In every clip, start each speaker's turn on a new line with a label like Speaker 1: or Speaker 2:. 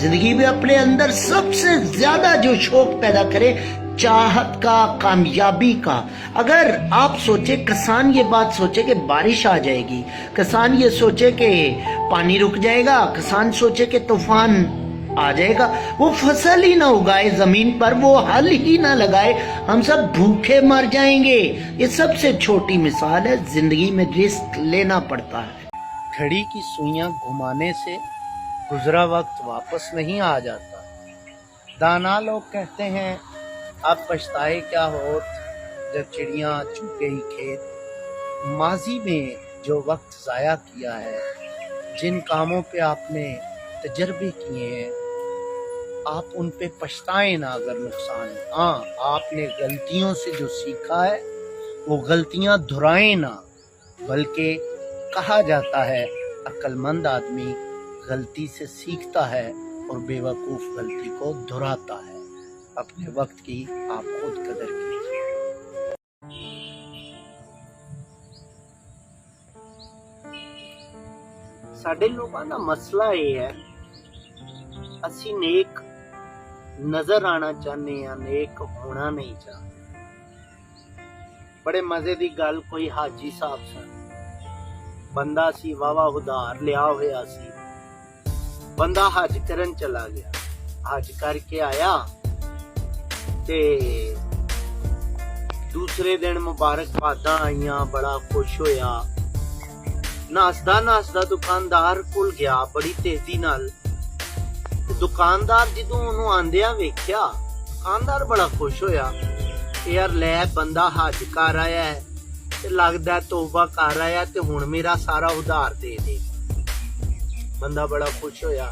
Speaker 1: زندگی میں اپنے اندر سب سے زیادہ جو شوق پیدا کرے چاہت کا، کامیابی کا. اگر آپ سوچے، کسان یہ بات سوچے کہ بارش آ جائے گی، کسان یہ سوچے کہ پانی رک جائے گا، کسان سوچے کہ طوفان آ جائے گا، وہ فصل ہی نہ اگائے زمین پر، وہ ہل ہی نہ لگائے، ہم سب بھوکے مر جائیں گے. یہ سب سے چھوٹی مثال ہے. زندگی میں رسک لینا پڑتا ہے. گھڑی کی سوئیاں گھمانے سے گزرا وقت واپس نہیں آ جاتا. دانا لوگ کہتے ہیں اب پچھتائے کیا ہوت جب چڑیاں چوکے ہی کھیت. ماضی میں جو وقت ضائع کیا ہے، جن کاموں پہ آپ نے تجربے کیے ہیں، آپ ان پہ پچھتائیں نہ. اگر نقصان ہے، ہاں آپ نے غلطیوں سے جو سیکھا ہے وہ غلطیاں دہرائیں نہ. بلکہ کہا جاتا ہے عقل مند آدمی غلطی سے سیکھتا ہے اور بے وقوف غلطی کو دہراتا ہے. اپنے وقت کی آپ خود قدر کیجیے. ساڈے لوگاں دا مسئلہ یہ ہے، اسی نیک نظر آنا چاہنے ہیں، نیک ہونا نہیں چاہتے. بڑے مزے دی گل، کوئی حاجی صاحب سن، بندہ سی واوا ادھار لیا ہویا سی. بندہ حج کرن چلا گیا، حج کر کے آیا تے دوسرے دن مبارک باداں آئیاں، بڑا خوش ہویا. ناسدا ناسدا دکاندار کول گیا بڑی تیزی نال. دکاندار جدوں انہوں آندیاں ویکھیا، دکاندار بڑا خوش ہویا. یار لے بندہ حج کر آیا ہے تے لگدا ہے توبہ کر آیا تے ہن میرا سارا ادھار دے دے. بندہ بڑا خوش ہویا.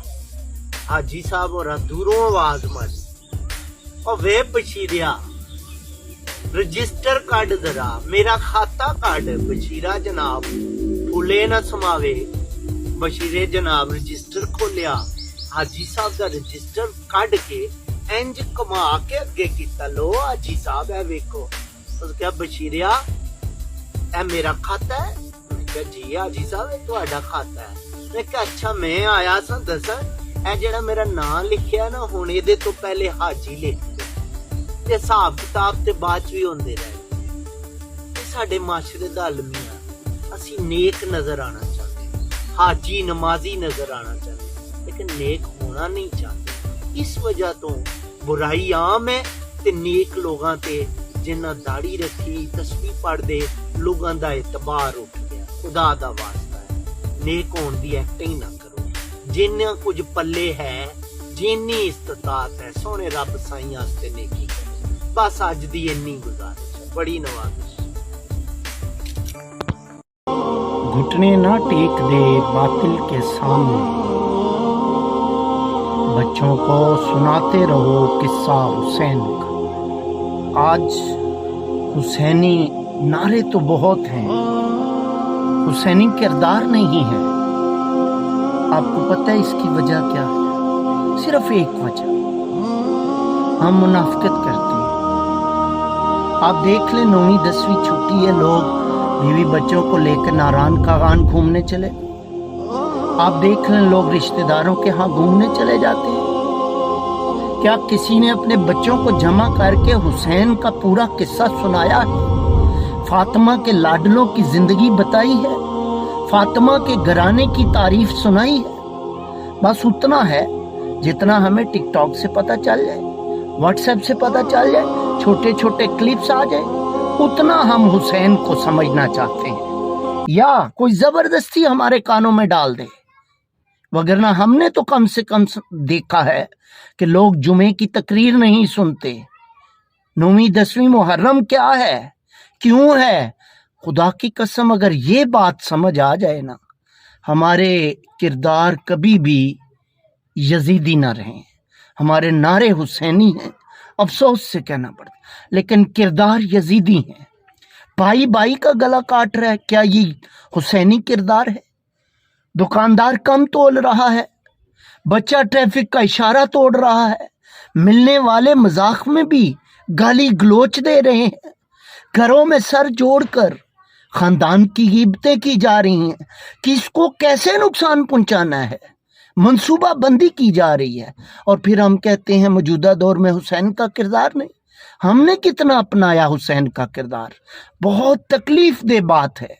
Speaker 1: حاجی صاحب اور دوروں آواز ماری، او وے بشیریا رجسٹر کڈ ذرا، میرا کھاتا کڈ. بشیرہ جناب پھولے نہ سماوے، بشیرے جناب رجسٹر کھولیا. حاجی صاحب دا رجسٹر کڈ کے انج کما کے اگے کیتا. لو حاجی صاحب اے ویکھو. اس کہا بشیریا اے میرا کھاتا ہے؟ میں کہا جی حاجی صاحب اے تہاڈا کھاتا ہے. میں کہا اچھا میں آیا سا دساں اے جڑا میرا نام لکھیا نا ہن ایدے تو پہلے حاجی لکھ دو تے حساب کتاب تے بعد وی ہوندے رہے. اے ساڈے معاشرے دا المیہ. اسی نیک نظر آنا چاہتے، حاجی نمازی نظر آنا چاہتے، لیکن نیک ہونا نہیں چاہتے. اس وجہ تو برائی عام ہے تے نیک لوگاں تے جنہاں داڑھی رکھی تسبیح پڑھ دے لوگاں دا اعتبار اٹھ گیا. خدا دا واسطہ ہے نیک ہون دی ایکٹنگ نہ کرو. جنہ کچھ پلے ہے، جنی استطاعت ہے، سونے رب سائیں واسطے نیکی کرو. بس اج دی انی گزارش ہے. بڑی نوازش. گھٹنے نہ ٹیک دے باطل کے سامنے، بچوں کو سناتے رہو قصہ حسین کا. آج حسینی نعرے تو بہت ہیں، حسینی کردار نہیں ہے. آپ کو پتہ ہے اس کی وجہ کیا ہے؟ صرف ایک وجہ، ہم منافقت کرتے ہیں. آپ دیکھ لیں 9ویں 10ویں چھٹی ہے، لوگ بیوی بچوں کو لے کر ناران کاغان گھومنے چلے. آپ دیکھ لیں لوگ رشتہ داروں کے ہاں گھومنے چلے جاتے ہیں. کیا کسی نے اپنے بچوں کو جمع کر کے حسین کا پورا قصہ سنایا ہے؟ فاطمہ کے لاڈلوں کی زندگی بتائی ہے؟ فاطمہ کے گھرانے کی تعریف سنائی ہے؟ بس اتنا ہے جتنا ہمیں ٹک ٹاک سے پتہ چل جائے، واٹس ایپ سے پتہ چل جائے، چھوٹے چھوٹے کلپس آ جائیں، اتنا ہم حسین کو سمجھنا چاہتے ہیں، یا کوئی زبردستی ہمارے کانوں میں ڈال دے. وگرنہ ہم نے تو کم سے کم دیکھا ہے کہ لوگ جمعے کی تقریر نہیں سنتے. 9ویں 10ویں محرم کیا ہے، کیوں ہے؟ خدا کی قسم اگر یہ بات سمجھ آ جائے نا، ہمارے کردار کبھی بھی یزیدی نہ رہیں. ہمارے نعرے حسینی ہیں، افسوس سے کہنا پڑتا، لیکن کردار یزیدی ہیں. بھائی بھائی کا گلا کاٹ رہا ہے، کیا یہ حسینی کردار ہے؟ دکاندار کم تول رہا ہے، بچہ ٹریفک کا اشارہ توڑ رہا ہے، ملنے والے مذاق میں بھی گالی گلوچ دے رہے ہیں، گھروں میں سر جوڑ کر خاندان کی غیبتیں کی جا رہی ہیں. کس کو کیسے نقصان پہنچانا ہے؟ منصوبہ بندی کی جا رہی ہے، اور پھر ہم کہتے ہیں موجودہ دور میں حسین کا کردار نہیں۔ ہم نے کتنا اپنایا حسین کا کردار؟ بہت تکلیف دہ بات ہے۔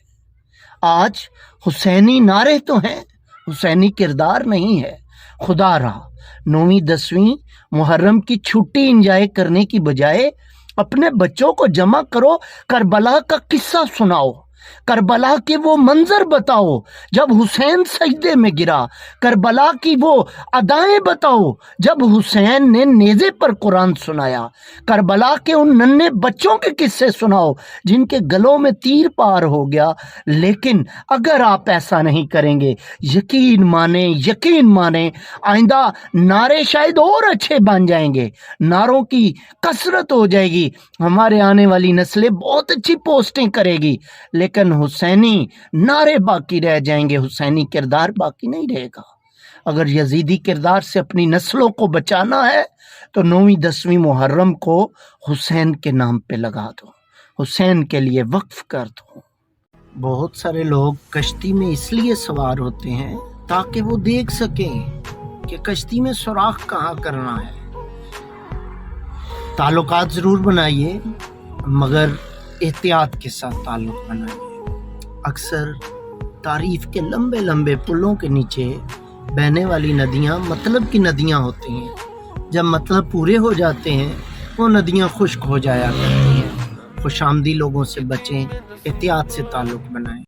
Speaker 1: آج حسینی نعرے تو ہیں، حسینی کردار نہیں ہے۔ خدا رہا 9ویں 10ویں محرم کی چھٹی انجوائے کرنے کی بجائے اپنے بچوں کو جمع کرو، کربلا کا قصہ سناؤ، کربلا کے وہ منظر بتاؤ جب حسین سجدے میں گرا، کربلا کی وہ ادائیں بتاؤ جب حسین نے نیزے پر قرآن سنایا، کربلا کے ان ننھے بچوں کے قصے سناؤ جن کے گلوں میں تیر پار ہو گیا۔ لیکن اگر آپ ایسا نہیں کریں گے، یقین مانیں آئندہ نعرے شاید اور اچھے بن جائیں گے، نعروں کی کثرت ہو جائے گی، ہمارے آنے والی نسلیں بہت اچھی پوسٹیں کرے گی، لیکن حسینی نعرے باقی رہ جائیں گے، حسینی کردار باقی نہیں رہے گا۔ اگر یزیدی کردار سے اپنی نسلوں کو بچانا ہے تو 9ویں 10ویں محرم کو حسین کے نام پہ لگا دو، حسین کے لیے وقف کر دو۔ بہت سارے لوگ کشتی میں اس لیے سوار ہوتے ہیں تاکہ وہ دیکھ سکیں کہ کشتی میں سوراخ کہاں کرنا ہے۔ تعلقات ضرور بنائیے مگر احتیاط کے ساتھ تعلق بنائیے۔ اکثر تعریف کے لمبے لمبے پلوں کے نیچے بہنے والی ندیاں مطلب کی ندیاں ہوتی ہیں، جب مطلب پورے ہو جاتے ہیں وہ ندیاں خشک ہو جایا کرتی ہیں۔ خوش آمدی لوگوں سے بچیں، احتیاط سے تعلق بنائیں۔